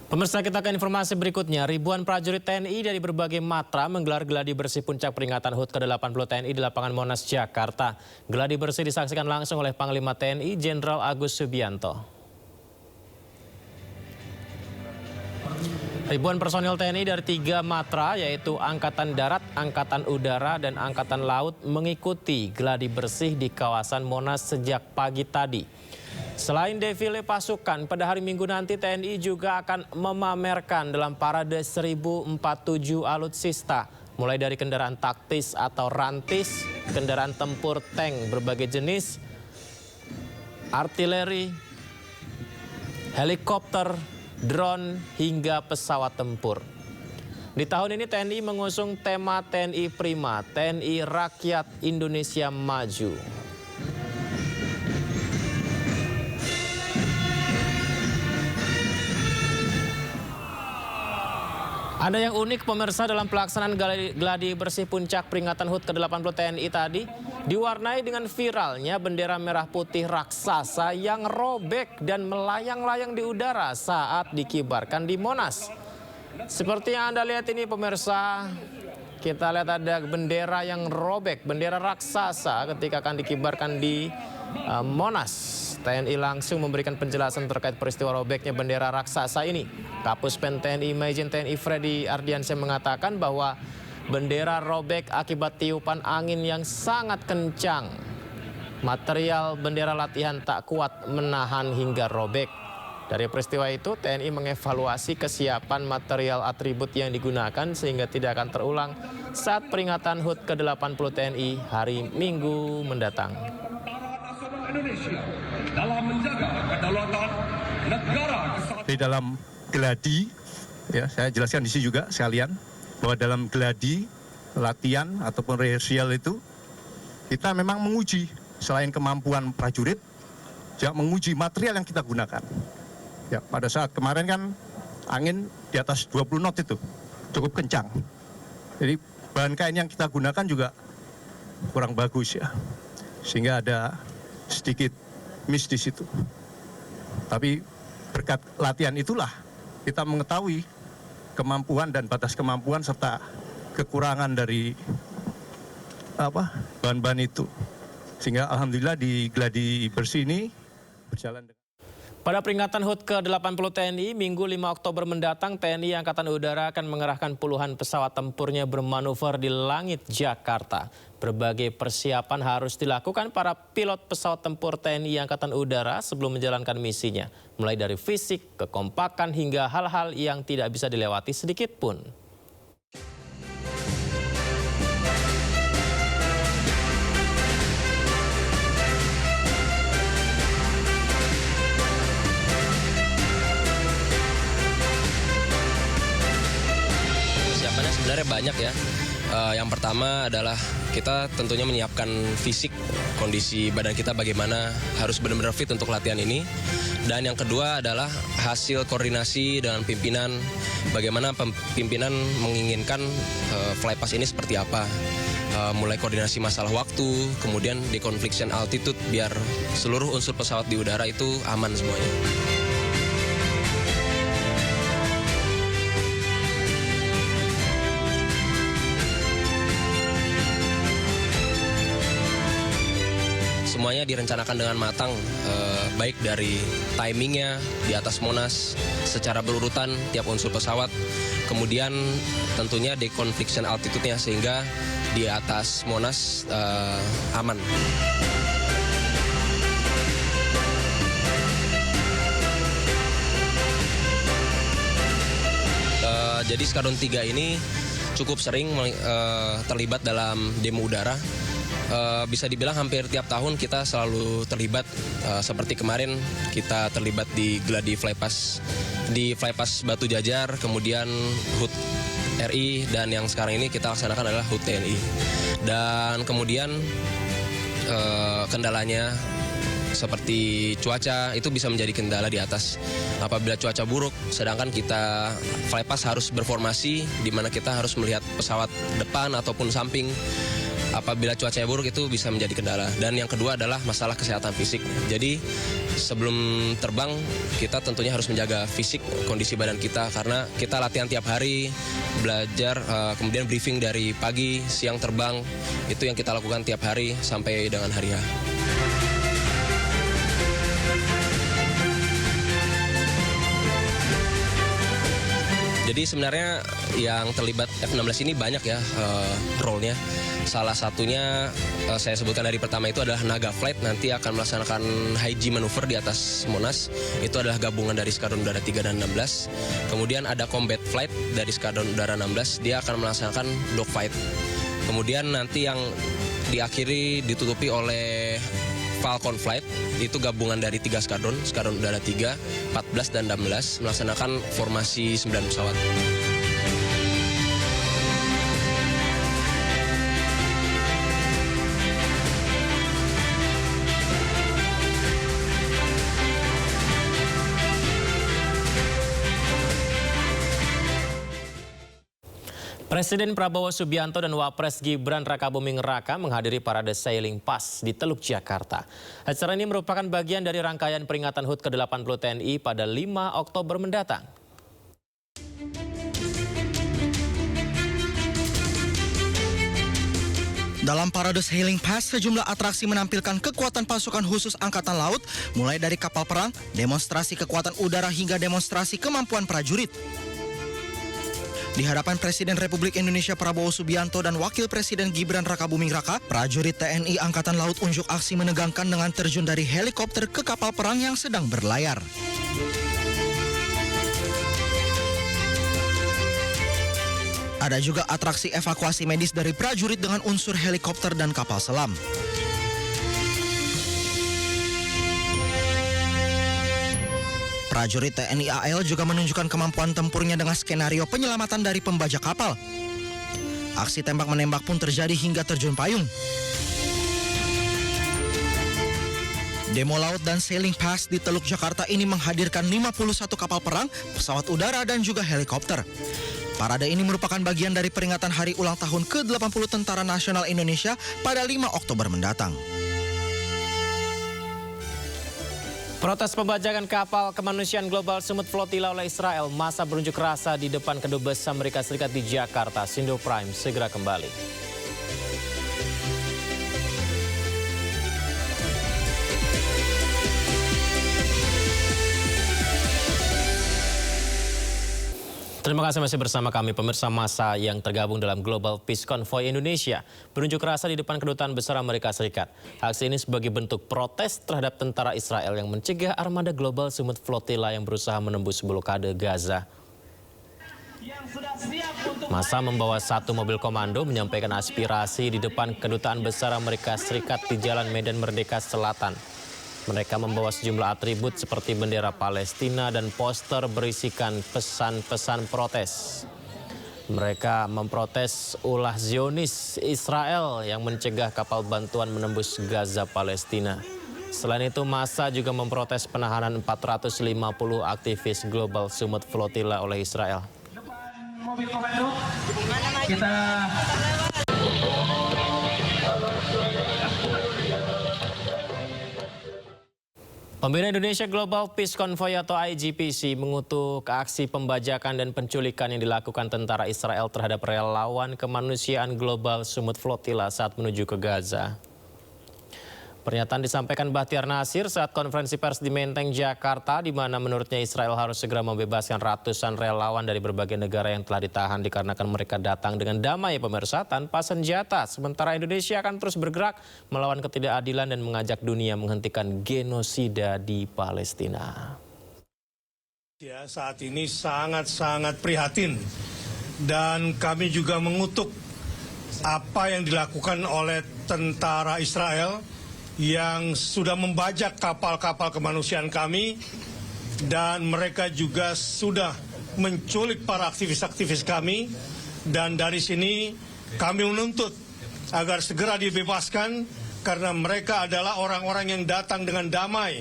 Pemirsa, kita ke informasi berikutnya. Ribuan prajurit TNI dari berbagai matra menggelar geladi bersih puncak peringatan HUT ke-80 TNI di lapangan Monas, Jakarta. Geladi bersih disaksikan langsung oleh Panglima TNI Jenderal Agus Subianto. Ribuan personil TNI dari 3 matra yaitu Angkatan Darat, Angkatan Udara, dan Angkatan Laut mengikuti geladi bersih di kawasan Monas sejak pagi tadi. Selain defile pasukan, pada hari Minggu nanti TNI juga akan memamerkan dalam parade 1047 alutsista, mulai dari kendaraan taktis atau rantis, kendaraan tempur tank berbagai jenis, artileri, helikopter, drone, hingga pesawat tempur. Di tahun ini TNI mengusung tema TNI Prima, TNI Rakyat Indonesia Maju. Ada yang unik pemirsa dalam pelaksanaan geladi bersih puncak peringatan HUT ke-80 TNI tadi diwarnai dengan viralnya bendera merah putih raksasa yang robek dan melayang-layang di udara saat dikibarkan di Monas. Seperti yang Anda lihat ini pemirsa, kita lihat ada bendera yang robek, bendera raksasa ketika akan dikibarkan di Monas. TNI langsung memberikan penjelasan terkait peristiwa robeknya bendera raksasa ini. Kapus Pen TNI Majen TNI Freddy Ardiansyah mengatakan bahwa bendera robek akibat tiupan angin yang sangat kencang. Material bendera latihan tak kuat menahan hingga robek. Dari peristiwa itu TNI mengevaluasi kesiapan material atribut yang digunakan sehingga tidak akan terulang saat peringatan HUT ke-80 TNI hari Minggu mendatang. Indonesia dalam menjaga kedaulatan negara kesatuan. Di dalam geladi, ya saya jelaskan di sini juga sekalian bahwa dalam geladi latihan ataupun rehearsal itu kita memang menguji selain kemampuan prajurit, juga menguji material yang kita gunakan. Ya, pada saat kemarin kan angin di atas 20 knot itu cukup kencang. Jadi bahan kain yang kita gunakan juga kurang bagus ya, sehingga ada sedikit miss di situ. Tapi berkat latihan itulah kita mengetahui kemampuan dan batas kemampuan serta kekurangan dari bahan-bahan itu. Sehingga alhamdulillah di geladi bersih ini berjalan. Pada peringatan HUT ke-80 TNI, Minggu 5 Oktober mendatang, TNI Angkatan Udara akan mengerahkan puluhan pesawat tempurnya bermanuver di langit Jakarta. Berbagai persiapan harus dilakukan para pilot pesawat tempur TNI Angkatan Udara sebelum menjalankan misinya. Mulai dari fisik, kekompakan, hingga hal-hal yang tidak bisa dilewati sedikit pun. Sebenarnya banyak ya. Yang pertama adalah kita tentunya menyiapkan fisik, kondisi badan kita bagaimana, harus benar-benar fit untuk latihan ini. Dan yang kedua adalah hasil koordinasi dengan pimpinan, bagaimana pimpinan menginginkan flypass ini seperti apa. Mulai koordinasi masalah waktu, kemudian deconfliction altitude biar seluruh unsur pesawat di udara itu aman semuanya. Semuanya direncanakan dengan matang, baik dari timingnya di atas Monas secara berurutan tiap unsur pesawat, kemudian tentunya deconfliction altitude-nya sehingga di atas Monas aman. Jadi Skadron 3 ini cukup sering terlibat dalam demo udara. Bisa dibilang hampir tiap tahun kita selalu terlibat, seperti kemarin kita terlibat di geladi flypass Batu Jajar, kemudian HUT RI, dan yang sekarang ini kita laksanakan adalah HUT TNI. Dan kemudian kendalanya seperti cuaca itu bisa menjadi kendala di atas. Apabila cuaca buruk, sedangkan kita flypass harus berformasi di mana kita harus melihat pesawat depan ataupun samping. apabila cuacanya buruk itu bisa menjadi kendala. Dan yang kedua adalah masalah kesehatan fisik. Jadi sebelum terbang kita tentunya harus menjaga fisik, kondisi badan kita, karena kita latihan tiap hari, belajar, kemudian briefing dari pagi, siang terbang, itu yang kita lakukan tiap hari sampai dengan hari H. Jadi sebenarnya yang terlibat F-16 ini banyak ya role-nya. Salah satunya saya sebutkan dari pertama itu adalah Naga Flight, nanti akan melaksanakan high G maneuver di atas Monas. Itu adalah gabungan dari Skadron Udara 3 dan 16. Kemudian ada Combat Flight dari Skadron Udara 16, dia akan melaksanakan dogfight. Kemudian nanti yang diakhiri ditutupi oleh Falcon Flight, itu gabungan dari 3 skadron, Skadron Udara 3, 14 dan 16, melaksanakan formasi 9 pesawat. Presiden Prabowo Subianto dan Wapres Gibran Rakabuming Raka menghadiri parade Sailing Pass di Teluk Jakarta. Acara ini merupakan bagian dari rangkaian peringatan HUT ke-80 TNI pada 5 Oktober mendatang. Dalam parade Sailing Pass, sejumlah atraksi menampilkan kekuatan pasukan khusus Angkatan Laut, mulai dari kapal perang, demonstrasi kekuatan udara hingga demonstrasi kemampuan prajurit. Di hadapan Presiden Republik Indonesia Prabowo Subianto dan Wakil Presiden Gibran Rakabuming Raka, prajurit TNI Angkatan Laut unjuk aksi menegangkan dengan terjun dari helikopter ke kapal perang yang sedang berlayar. Ada juga atraksi evakuasi medis dari prajurit dengan unsur helikopter dan kapal selam. Prajurit TNI AL juga menunjukkan kemampuan tempurnya dengan skenario penyelamatan dari pembajak kapal. Aksi tembak-menembak pun terjadi hingga terjun payung. Demo laut dan Sailing Pass di Teluk Jakarta ini menghadirkan 51 kapal perang, pesawat udara dan juga helikopter. Parade ini merupakan bagian dari peringatan hari ulang tahun ke-80 Tentara Nasional Indonesia pada 5 Oktober mendatang. Protes pembajakan kapal kemanusiaan global Sumut Flotilla oleh Israel, masa berunjuk rasa di depan Kedubes Amerika Serikat di Jakarta. Sindo Prime segera kembali. Terima kasih masih bersama kami pemirsa. Massa yang tergabung dalam Global Peace Convoy Indonesia berunjuk rasa di depan Kedutaan Besar Amerika Serikat. Aksi ini sebagai bentuk protes terhadap tentara Israel yang mencegah armada global Sumut Flotilla yang berusaha menembus blokade Gaza. Massa membawa 1 mobil komando menyampaikan aspirasi di depan Kedutaan Besar Amerika Serikat di Jalan Medan Merdeka Selatan. Mereka membawa sejumlah atribut seperti bendera Palestina dan poster berisikan pesan-pesan protes. Mereka memprotes ulah Zionis Israel yang mencegah kapal bantuan menembus Gaza Palestina. Selain itu, massa juga memprotes penahanan 450 aktivis Global Sumut Flotilla oleh Israel. Mobil komando, kita Pembina Indonesia Global Peace Convoy atau IGPC mengutuk aksi pembajakan dan penculikan yang dilakukan tentara Israel terhadap relawan kemanusiaan Global Sumut Flotilla saat menuju ke Gaza. Pernyataan disampaikan Bahtiar Nasir saat konferensi pers di Menteng, Jakarta, di mana menurutnya Israel harus segera membebaskan ratusan relawan dari berbagai negara yang telah ditahan dikarenakan mereka datang dengan damai pemirsa tanpa senjata. Sementara Indonesia akan terus bergerak melawan ketidakadilan dan mengajak dunia menghentikan genosida di Palestina. Ya, saat ini sangat-sangat prihatin dan kami juga mengutuk apa yang dilakukan oleh tentara Israel yang sudah membajak kapal-kapal kemanusiaan kami, dan mereka juga sudah menculik para aktivis-aktivis kami. Dan dari sini kami menuntut agar segera dibebaskan karena mereka adalah orang-orang yang datang dengan damai